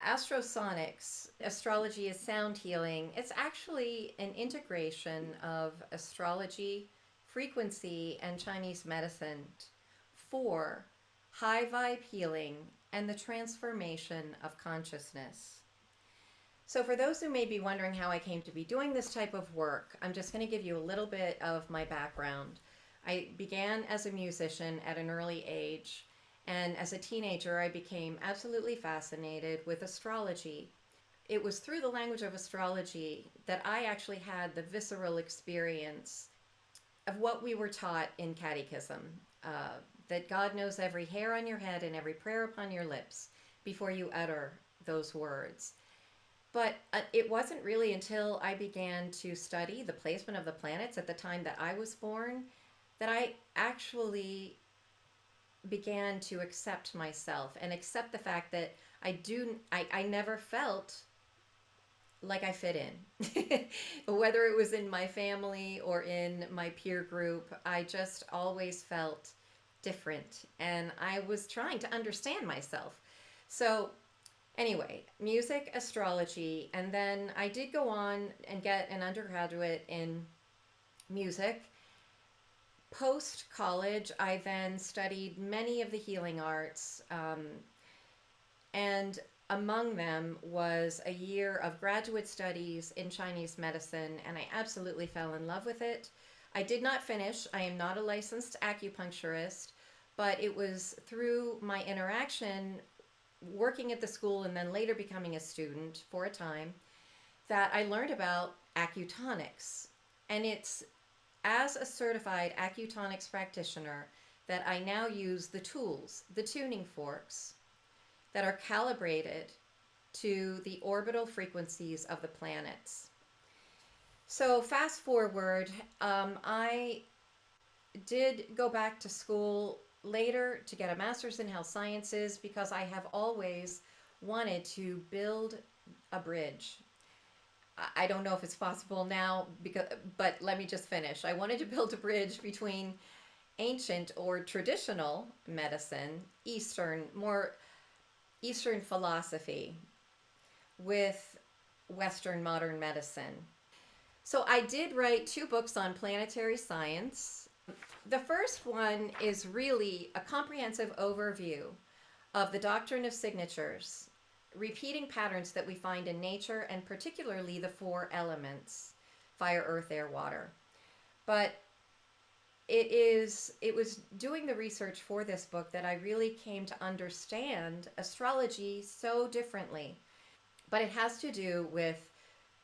Astrosonics, astrology is sound healing. It's actually an integration of astrology, frequency, and Chinese medicine for high vibe healing and the transformation of consciousness. So, for those who may be wondering how I came to be doing this type of work, I'm just going to give you a little bit of my background. I began as a musician at an early age, and as a teenager, I became absolutely fascinated with astrology. It was through the language of astrology that I actually had the visceral experience of what we were taught in catechism, that God knows every hair on your head and every prayer upon your lips before you utter those words. But it wasn't really until I began to study the placement of the planets at the time that I was born that I actually began to accept myself and accept the fact that I never felt like I fit in. Whether it was in my family or in my peer group, I just always felt different. And I was trying to understand myself. So, anyway, music, astrology, and then I did go on and get an undergraduate in music. Post college, I then studied many of the healing arts, and among them was a year of graduate studies in Chinese medicine, and I absolutely fell in love with it. I did not finish, I am not a licensed acupuncturist, but it was through my interaction working at the school and then later becoming a student for a time that I learned about acutonics. And it's as a certified acutonics practitioner that I now use the tools, the tuning forks, that are calibrated to the orbital frequencies of the planets. So, fast forward, I did go back to school later to get a master's in health sciences because I have always wanted to build a bridge. I don't know if it's possible now, but let me just finish. I wanted to build a bridge between ancient or traditional medicine, more Eastern philosophy, with Western modern medicine. So I did write two books on planetary science. The first one is really a comprehensive overview of the doctrine of signatures, repeating patterns that we find in nature, and particularly the four elements: fire, earth, air, water. But it was doing the research for this book that I really came to understand astrology so differently. But it has to do with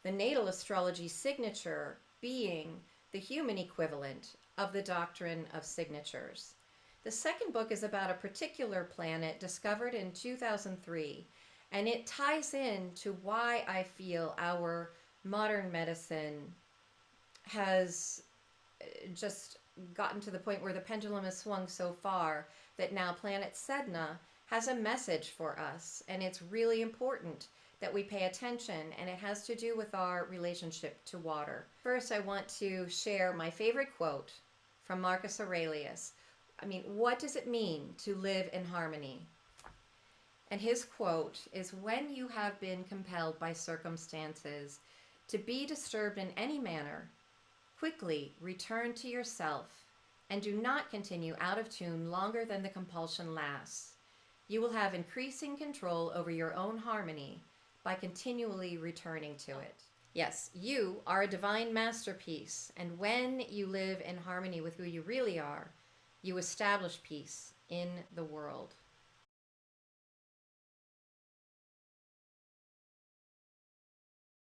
the natal astrology signature being the human equivalent of the doctrine of signatures. The second book is about a particular planet discovered in 2003, and it ties in to why I feel our modern medicine has just gotten to the point where the pendulum has swung so far that now planet Sedna has a message for us, and it's really important that we pay attention, and it has to do with our relationship to water. First, I want to share my favorite quote from Marcus Aurelius. I mean, what does it mean to live in harmony? And his quote is, "When you have been compelled by circumstances to be disturbed in any manner, quickly return to yourself and do not continue out of tune longer than the compulsion lasts. You will have increasing control over your own harmony by continually returning to it." Yes, you are a divine masterpiece, and when you live in harmony with who you really are, you establish peace in the world.